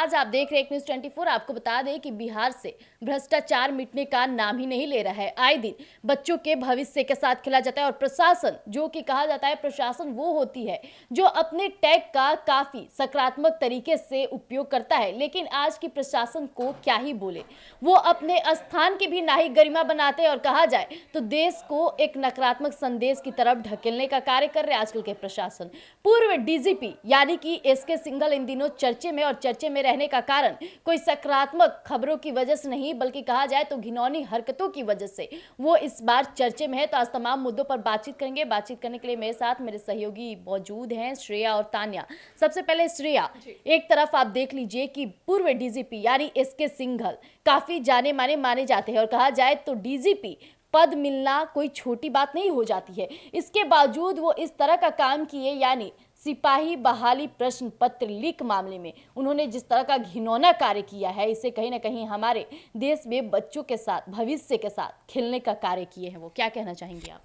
आज आप देख रहे हैं न्यूज़ 24। आपको बता दें कि बिहार से भ्रष्टाचार मिटने का नाम ही नहीं ले रहा है। आए दिन बच्चों के भविष्य के साथ खेला जाता है और प्रशासन, जो कि कहा जाता है प्रशासन वो होती है जो अपने टैग का काफी सकारात्मक तरीके से उपयोग करता है, लेकिन आज की प्रशासन को क्या ही बोले, वो अपने स्थान की भी नाही गरिमा बनाते हैं और कहा जाए तो देश को एक नकारात्मक संदेश की तरफ ढकेलने का कार्य कर रहे आजकल के प्रशासन। पूर्व डीजीपी यानी कि एसके सिंघल इन दिनों चर्चे में, और चर्चे में रहने का कारण कोई सकारात्मक खबरों की वजह से नहीं, बल्कि कहा जाए तो घिनौनी हरकतों की वजह से वो इस बार चर्चे में है। तो आज तमाम मुद्दों पर बातचीत करेंगे। बातचीत करने के लिए मेरे साथ मेरे सहयोगी मौजूद हैं, श्रेया और तान्या। सबसे पहले श्रेया, एक तरफ आप देख लीजिए कि पूर्व डीजीपी यानी एसके सिंघल काफी जाने माने जाते हैं और कहा जाए तो डीजीपी पद मिलना कोई छोटी बात नहीं हो जाती है। इसके बावजूद वो इस तरह का काम किए, यानी सिपाही बहाली प्रश्न पत्र लीक मामले में उन्होंने जिस तरह का घिनौना कार्य किया है, इसे कहीं ना कहीं हमारे देश में बच्चों के साथ, भविष्य के साथ खेलने का कार्य किए हैं। वो क्या कहना चाहेंगे आप?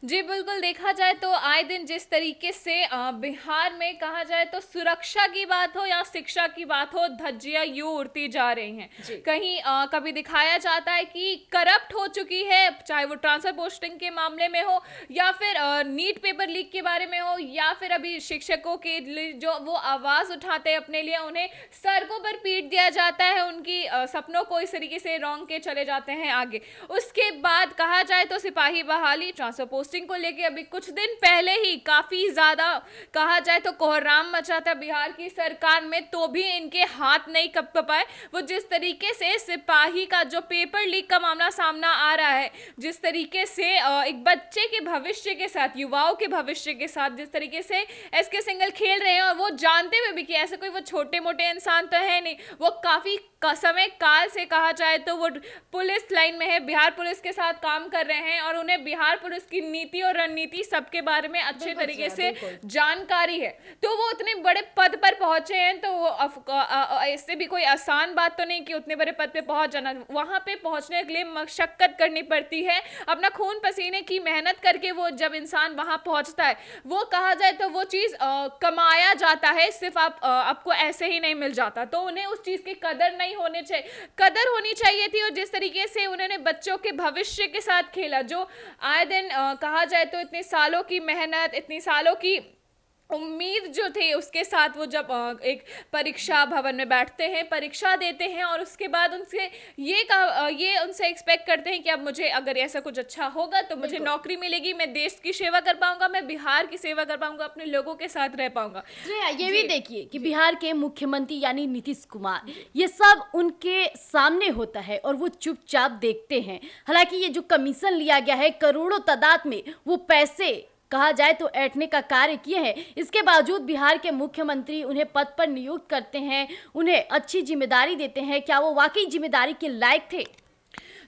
जी बिल्कुल, देखा जाए तो आए दिन जिस तरीके से बिहार में कहा जाए तो सुरक्षा की बात हो या शिक्षा की बात हो, धज्जियां यूं उड़ती जा रही हैं। कहीं कभी दिखाया जाता है कि करप्ट हो चुकी है, चाहे वो ट्रांसफर पोस्टिंग के मामले में हो या फिर नीट पेपर लीक के बारे में हो, या फिर अभी शिक्षकों के लिए जो वो आवाज़ उठाते हैं अपने लिए, उन्हें सड़कों पर पीट दिया जाता है, उनकी सपनों को इस तरीके से रौंद के चले जाते हैं आगे। उसके बाद कहा जाए तो सिपाही बहाली, ट्रांसफर पोस्टिंग को लेके अभी कुछ दिन पहले ही काफी ज्यादा कहा जाए तो कोहराम मचा था बिहार की सरकार में, तो भी इनके हाथ नहीं कप पाए। वो जिस तरीके से सिपाही का जो पेपर लीक का मामला सामना आ रहा है, जिस तरीके से एक बच्चे के भविष्य के साथ, युवाओं के भविष्य के साथ जिस तरीके से एसके सिंघल खेल रहे हैं, और वो जानते हुए भी कि ऐसे कोई वो छोटे मोटे इंसान तो है नहीं, वो काफी समय काल से कहा जाए तो वो पुलिस लाइन में है, बिहार पुलिस के साथ काम कर रहे हैं और उन्हें बिहार पुलिस की नीति और रणनीति सबके बारे में अच्छे तरीके से जानकारी है। तो वो उतने बड़े पद पर पहुंचे हैं, तो वो इससे भी कोई आसान बात तो नहीं कि उतने बड़े पद पे पहुंच जाना। वहां पे पहुंचने के लिए मशक्कत करनी पड़ती है, अपना खून पसीने की मेहनत करके वो जब इंसान वहां पहुंचता है, वो कहा जाए तो वो चीज कमाया जाता है, सिर्फ आपको ऐसे ही नहीं मिल जाता। तो उन्हें उस चीज की कदर कदर होनी चाहिए थी। और जिस तरीके से उन्होंने बच्चों के भविष्य के साथ खेला, जो आए दिन कहा जाए तो इतने सालों की मेहनत, इतनी सालों की उम्मीद जो थे, उसके साथ वो जब एक परीक्षा भवन में बैठते हैं, परीक्षा देते हैं, और उसके बाद उनसे ये उनसे एक्सपेक्ट करते हैं कि अब मुझे अगर ऐसा कुछ अच्छा होगा तो मुझे नौकरी मिलेगी, मैं देश की सेवा कर पाऊंगा, मैं बिहार की सेवा कर पाऊंगा, अपने लोगों के साथ रह पाऊंगा। ये भी देखिए कि बिहार के मुख्यमंत्री यानी नीतीश कुमार, ये सब उनके सामने होता है और वो चुपचाप देखते हैं। हालांकि ये जो कमीशन लिया गया है, करोड़ों तादाद में वो पैसे कहा जाए तो ऐंठने का कार्य किए हैं, इसके बावजूद बिहार के मुख्यमंत्री उन्हें पद पर नियुक्त करते हैं, उन्हें अच्छी जिम्मेदारी देते हैं। क्या वो वाकई जिम्मेदारी के लायक थे?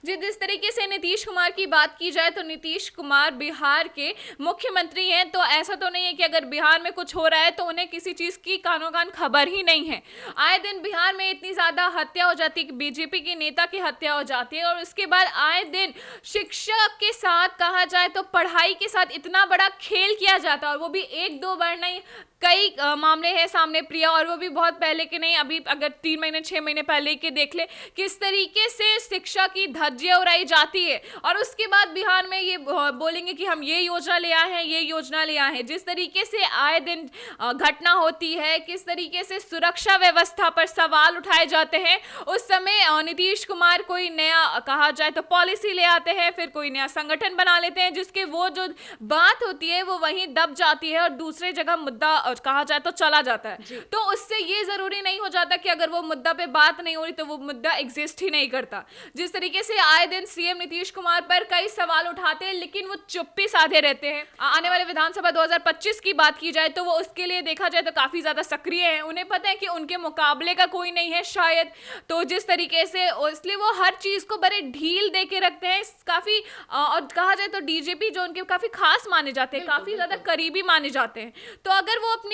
जी, जिस तरीके से नीतीश कुमार की बात की जाए तो नीतीश कुमार बिहार के मुख्यमंत्री हैं, तो ऐसा तो नहीं है कि अगर बिहार में कुछ हो रहा है तो उन्हें किसी चीज़ की कानो कान खबर ही नहीं है। आए दिन बिहार में इतनी ज़्यादा हत्या हो जाती है कि बीजेपी के नेता की हत्या हो जाती है, और उसके बाद आए दिन शिक्षा के साथ कहा जाए तो पढ़ाई के साथ इतना बड़ा खेल किया जाता है, और वो भी एक दो बार नहीं, कई मामले हैं सामने प्रिया, और वो भी बहुत पहले के नहीं, अभी अगर 3 महीने 6 महीने पहले के देख ले, किस तरीके से शिक्षा की धज्जियां उड़ाई जाती है। और उसके बाद बिहार में ये बोलेंगे कि हम ये योजना ले आए हैं, ये योजना ले आए हैं। जिस तरीके से आए दिन घटना होती है, किस तरीके से सुरक्षा व्यवस्था पर सवाल उठाए जाते हैं, उस समय नीतीश कुमार कोई नया कहा जाए तो पॉलिसी ले आते हैं, फिर कोई नया संगठन बना लेते हैं, जिसके वो जो बात होती है वो वहीं दब जाती है और दूसरे जगह मुद्दा कहा जाए तो चला जाता है। तो उससे ये जरूरी नहीं हो जाता कि अगर वो मुद्दा पे बात नहीं हो रही तो वो मुद्दा एग्जिस्ट ही नहीं करता। जिस तरीके से आए दिन सीएम नीतीश कुमार पर कई सवाल उठाते हैं, लेकिन वो चुप्पी साधे रहते हैं। आने वाले विधानसभा 2025 की बात की जाए तो वो उसके लिए देखा जाए तो काफी ज्यादा सक्रिय है। उन्हें पता है कि उनके मुकाबले का कोई नहीं है शायद, तो जिस तरीके से इसलिए वो हर चीज को बड़े ढील दे के रखते हैं काफी। और कहा जाए तो डीजीपी जो उनके काफी खास माने जाते हैं, काफी ज्यादा करीबी माने जाते हैं, तो अगर वो अपनी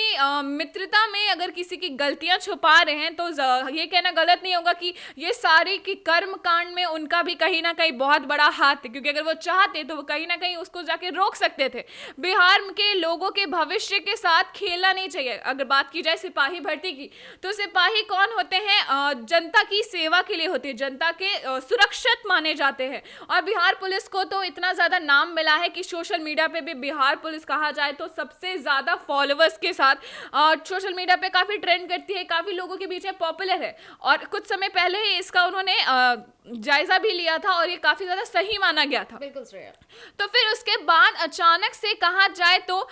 मित्रता में अगर किसी की गलतियां छुपा रहे हैं तो ये कहना गलत नहीं होगा कि ये सारे की कर्म कांड में उनका भी भी कहीं ना कहीं बहुत बड़ा हाथ है, क्योंकि अगर वो चाहते तो वो कहीं ना कहीं उसको जाके रोक सकते थे। बिहार के लोगों के भविष्य के साथ खेलना नहीं चाहिए। अगर बात की जाए सिपाही भर्ती की, तो सिपाही कौन होते हैं? जनता की सेवा के लिए होते हैं, जनता के सुरक्षित माने जाते हैं। और बिहार पुलिस को तो इतना ज्यादा नाम मिला है कि सोशल मीडिया पे भी बिहार पुलिस कहा जाए तो सबसे ज्यादा फॉलोअर्स के साथ सोशल मीडिया पे काफी ट्रेंड करती है, काफी लोगों के बीच में पॉपुलर है। और कुछ समय पहले ही इसका उन्होंने जायजा भी लिया था और ये काफी ज्यादा सही माना गया था। बिल्कुल श्रेया। तो फिर उसके बाद अचानक से कहा जाए तो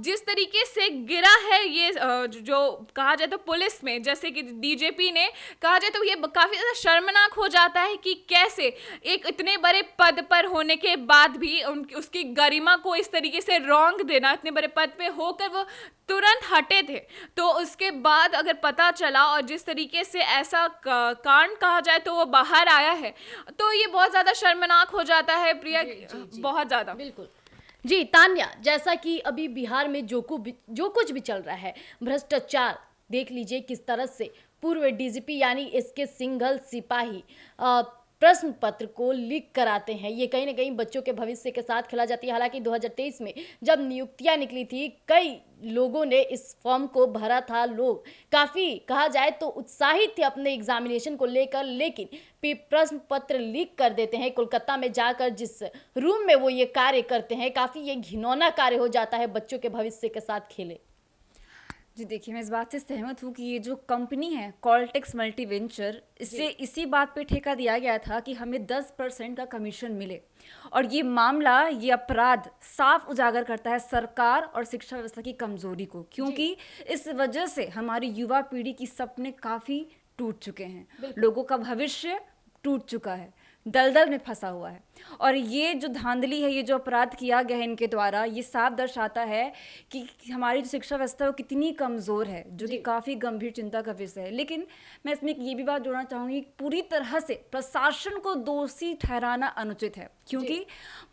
जिस तरीके से गिरा है ये जो कहा जाए तो पुलिस में, जैसे कि डीजीपी ने कहा जाए तो ये काफी ज्यादा शर्मनाक हो जाता है कि कैसे एक इतने बड़े पद पर होने के बाद भी उसकी गरिमा को इस तरीके से रौंद देना, इतने बड़े पद पे होकर वो तुरंत हटे थे। तो उसके बाद अगर पता चला और जिस तरीके से ऐसा कांड कहा जाए तो वो बाहर आया है, तो ये बहुत ज्यादा शर्मनाक हो जाता है प्रिया, जी। बहुत ज्यादा। बिल्कुल जी। तान्या, जैसा कि अभी बिहार में जो कुछ भी चल रहा है, भ्रष्टाचार देख लीजिए किस तरह से पूर्व डीजीपी यानी एसके सिंघल सिपाही प्रश्न पत्र को लीक कराते हैं। ये कहीं ना कहीं बच्चों के भविष्य के साथ खेला जाती है। हालांकि 2023 में जब नियुक्तियां निकली थी, कई लोगों ने इस फॉर्म को भरा था। लोग काफ़ी कहा जाए तो उत्साहित थे अपने एग्जामिनेशन को लेकर, लेकिन प्रश्न पत्र लीक कर देते हैं। कोलकाता में जाकर जिस रूम में वो ये कार्य करते हैं, काफ़ी ये घिनौना कार्य हो जाता है, बच्चों के भविष्य के साथ खेले। जी देखिए, मैं इस बात से सहमत हूँ कि ये जो कंपनी है कॉलटेक्स मल्टी वेंचर, इससे इसी बात पे ठेका दिया गया था कि हमें 10% का कमीशन मिले। और ये मामला, ये अपराध साफ उजागर करता है सरकार और शिक्षा व्यवस्था की कमजोरी को, क्योंकि इस वजह से हमारी युवा पीढ़ी की सपने काफ़ी टूट चुके हैं, लोगों का भविष्य टूट चुका है, दलदल में फंसा हुआ है। और ये जो धांधली है, ये जो अपराध किया गया है इनके द्वारा, ये साफ दर्शाता है कि हमारी जो शिक्षा व्यवस्था है वो कितनी कमज़ोर है, जो कि काफ़ी गंभीर चिंता का विषय है। लेकिन मैं इसमें ये भी बात जोड़ना चाहूँगी, पूरी तरह से प्रशासन को दोषी ठहराना अनुचित है, क्योंकि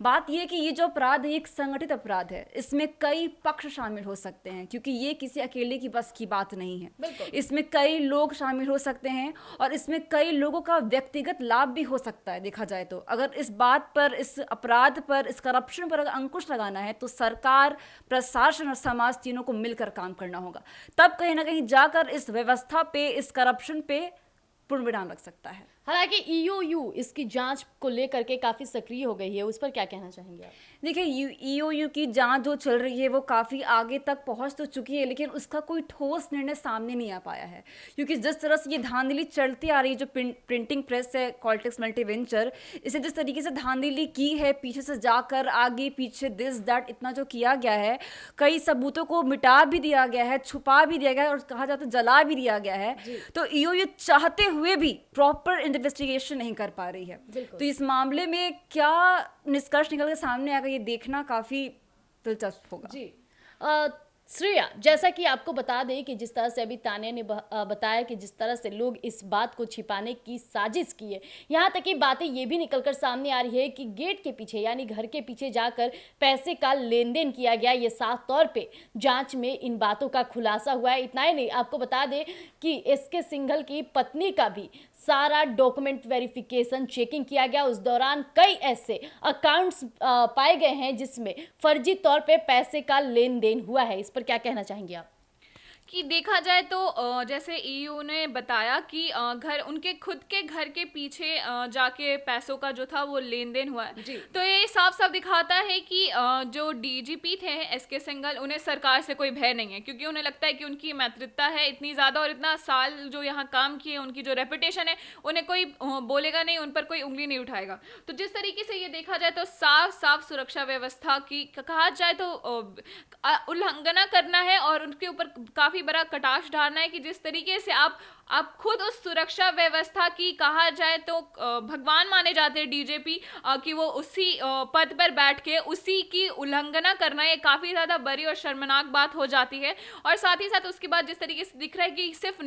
बात यह है कि ये जो अपराध है एक संगठित अपराध है, इसमें कई पक्ष शामिल हो सकते हैं, क्योंकि ये किसी अकेले की बस की बात नहीं है। इसमें कई लोग शामिल हो सकते हैं और इसमें कई लोगों का व्यक्तिगत लाभ भी हो सकता है। देखा जाए तो अगर इस बात पर, इस अपराध पर, इस करप्शन पर अगर अंकुश लगाना है तो सरकार, प्रशासन और समाज तीनों को मिलकर काम करना होगा। तब कहीं ना कहीं जाकर इस व्यवस्था पे, इस करप्शन पे पूर्ण विराम लग सकता है। हालांकि ईओयू इसकी जांच को लेकर के काफी सक्रिय हो गई है, उस पर क्या कहना चाहेंगे आप? देखिए, ईओयू की जांच जो चल रही है वो काफ़ी आगे तक पहुंच तो चुकी है, लेकिन उसका कोई ठोस निर्णय सामने नहीं आ पाया है, क्योंकि जिस तरह से ये धांधली चलती आ रही है, जो प्रिंटिंग प्रेस है कॉलटेक्स मल्टी वेंचर, इसे जिस तरीके से धांधली की है, पीछे से जाकर आगे पीछे दिस दैट इतना जो किया गया है, कई सबूतों को मिटा भी दिया गया है, छुपा भी दिया गया है और कहा जाए तो जला भी दिया गया है। तो ईओयू चाहते हुए भी प्रॉपर इन्वेस्टिगेशन नहीं कर पा रही है। तो इस मामले में क्या निष्कर्ष निकल के सामने आएगा, ये देखना काफी दिलचस्प होगा। जी श्रेया, जैसा कि आपको बता दें कि जिस तरह से अभी तान्या ने बताया कि जिस तरह से लोग इस बात को छिपाने की साजिश की है, यहाँ तक कि बातें ये भी निकलकर सामने आ रही है कि गेट के पीछे यानी घर के पीछे जाकर पैसे का लेन देन किया गया। ये साफ तौर पे जांच में इन बातों का खुलासा हुआ है। इतना ही नहीं, आपको बता दें कि एसके सिंघल की पत्नी का भी सारा डॉक्यूमेंट वेरिफिकेशन चेकिंग किया गया। उस दौरान कई ऐसे अकाउंट्स पाए गए हैं जिसमें फर्जी तौर पे पैसे का लेन देन हुआ है। इस पर क्या कहना चाहेंगे आप? कि देखा जाए तो जैसे ईयू ने बताया कि घर, उनके खुद के घर के पीछे जाके पैसों का जो था वो लेन देन हुआ है। तो ये साफ साफ दिखाता है कि जो डीजीपी थे एसके सिंघल, उन्हें सरकार से कोई भय नहीं है, क्योंकि उन्हें लगता है कि उनकी महत्वता है इतनी ज़्यादा और इतना साल जो यहाँ काम किए, उनकी जो रेपुटेशन है, उन्हें कोई बोलेगा नहीं, उन पर कोई उंगली नहीं उठाएगा। तो जिस तरीके से ये देखा जाए तो साफ साफ सुरक्षा व्यवस्था की कहा जाए तो उल्लंघना करना है और उनके ऊपर काफ़ी बड़ा कटाक्ष डालना है कि जिस तरीके से आप खुद उस सुरक्षा व्यवस्था की कहा जाए तो भगवान माने जाते हैं डीजीपी, कि वो उसी पद पर बैठ के उसी की उल्लंघना करना, ये काफ़ी ज़्यादा बड़ी और शर्मनाक बात हो जाती है। और साथ ही साथ उसके बाद जिस तरीके से दिख रहा है कि सिर्फ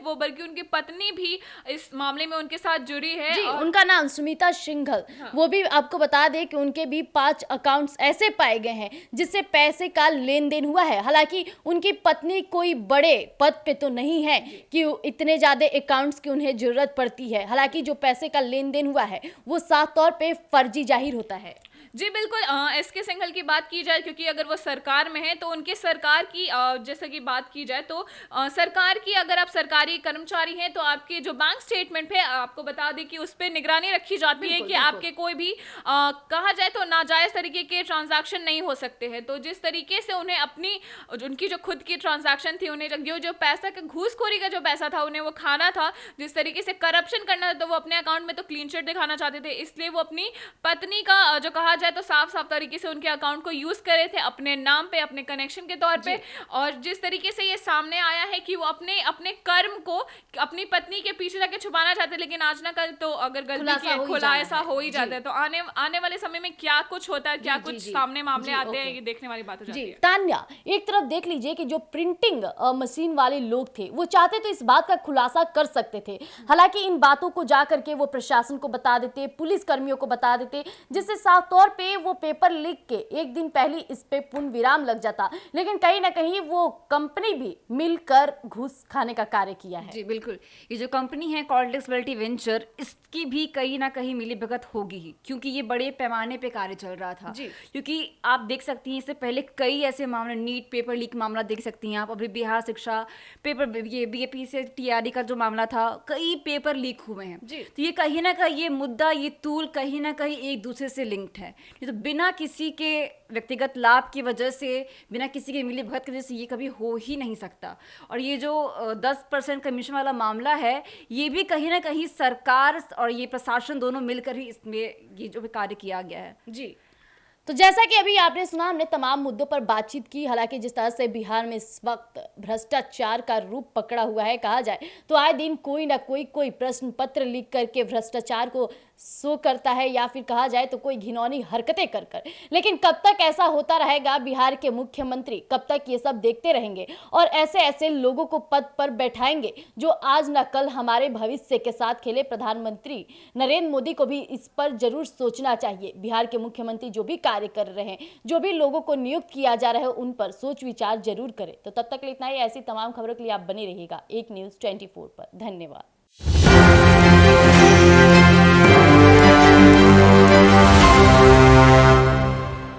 वो बल्कि उनकी पत्नी भी इस मामले में उनके साथ जुड़ी है। जी, उनका नाम सुमिता सिंघल। हाँ। वो भी आपको बता दें कि उनके भी 5 अकाउंट्स ऐसे पाए गए हैं जिससे पैसे का लेन देन हुआ है। हालांकि उनकी पत्नी कोई बड़े पद पे तो नहीं है कि इतने ज्यादा अकाउंट्स की उन्हें जरूरत पड़ती है। हालांकि जो पैसे का लेन देन हुआ है वो साफ तौर पे फर्जी जाहिर होता है। जी बिल्कुल, एसके सिंघल की बात की जाए, क्योंकि अगर वो सरकार में है तो उनके सरकार की जैसे कि बात की जाए तो सरकार की, अगर आप सरकारी कर्मचारी हैं तो आपके जो बैंक स्टेटमेंट पे आपको बता दें कि उस पर निगरानी रखी जाती है कि आपके कोई भी कहा जाए तो नाजायज तरीके के ट्रांजैक्शन नहीं हो सकते हैं। तो जिस तरीके से उन्हें अपनी उनकी जो खुद की ट्रांजैक्शन थी, उन्हें जो पैसा का घूसखोरी का जो पैसा था उन्हें वो खाना था, जिस तरीके से करप्शन करना था, तो वो अपने अकाउंट में तो क्लीन चिट दिखाना चाहते थे। इसलिए वो अपनी पत्नी का जो कहा जाए तो साफ साफ तरीके से उनके अकाउंट को यूज करे थे अपने नाम पे, अपने कनेक्शन के तौर पे। और जिस तरीके से ये सामने आया है कि वो अपने अपने कर्म को अपनी पत्नी के पीछे जाके छुपाना चाहते, लेकिन आज ना कल तो अगर गलती की खुलासा हो ही जाता है, तो आने वाले समय में क्या कुछ होता है, क्या कुछ सामने मामले आते हैं, ये देखने वाली बात हो जाती है। तान्या, एक तरफ देख लीजिए कि जो प्रिंटिंग मशीन वाले लोग थे वो चाहते तो इस बात का खुलासा कर सकते थे। हालांकि इन बातों को जा करके वो प्रशासन को बता देते, पुलिस कर्मियों को बता देते, जिससे साफ तौर पे वो पेपर लिख के एक दिन पहले इस पे पूर्ण विराम लग जाता। लेकिन कहीं ना कहीं वो कंपनी भी मिलकर घूस खाने का कार्य किया है। जी बिल्कुल, ये जो कंपनी है कॉल्टेक्स मल्टी वेंचर, इसकी भी कहीं ना कहीं मिलीभगत होगी ही, क्योंकि ये बड़े पैमाने पे कार्य चल रहा था। क्योंकि आप देख सकती हैं इससे पहले कई ऐसे मामले, नीट पेपर लीक मामला देख सकती हैं आप, अभी बिहार शिक्षा पेपर, ये बीएपी से टीआरडी का जो मामला था, कई पेपर लीक हुए हैं। तो ये कहीं ना कहीं ये मुद्दा, ये टूल कहीं ना कहीं एक दूसरे से लिंक्ड है। तो बिना किसी के व्यक्तिगत लाभ की वजह से, बिना किसी के मिलीभगत की वजह से ये कभी हो ही नहीं सकता। और ये जो 10% कमीशन वाला मामला है, ये भी कहीं ना कहीं सरकार और ये प्रशासन दोनों मिलकर ही इसमें ये जो कार्य किया गया है। जी, तो जैसा कि अभी आपने सुना, हमने तमाम मुद्दों पर बातचीत की। हालांकि जिस तरह से बिहार में इस वक्त भ्रष्टाचार का रूप पकड़ा हुआ है, कहा जाए तो आए दिन कोई ना कोई प्रश्न पत्र लिख करके भ्रष्टाचार को शो करता है, या फिर कहा जाए तो कोई घिनौनी हरकतें कर कर। लेकिन कब तक ऐसा होता रहेगा, बिहार के मुख्यमंत्री कब तक ये सब देखते रहेंगे और ऐसे ऐसे लोगों को पद पर बैठाएंगे जो आज न कल हमारे भविष्य के साथ खेले। प्रधानमंत्री नरेंद्र मोदी को भी इस पर जरूर सोचना चाहिए। बिहार के मुख्यमंत्री जो भी कार्य कर रहे हैं, जो भी लोगों को नियुक्त किया जा रहा है, उन पर सोच विचार जरूर करें। तो तब तक इतना ही। ऐसी तमाम खबरों के लिए आप बने रहिएगा एक न्यूज़ 24 पर। धन्यवाद।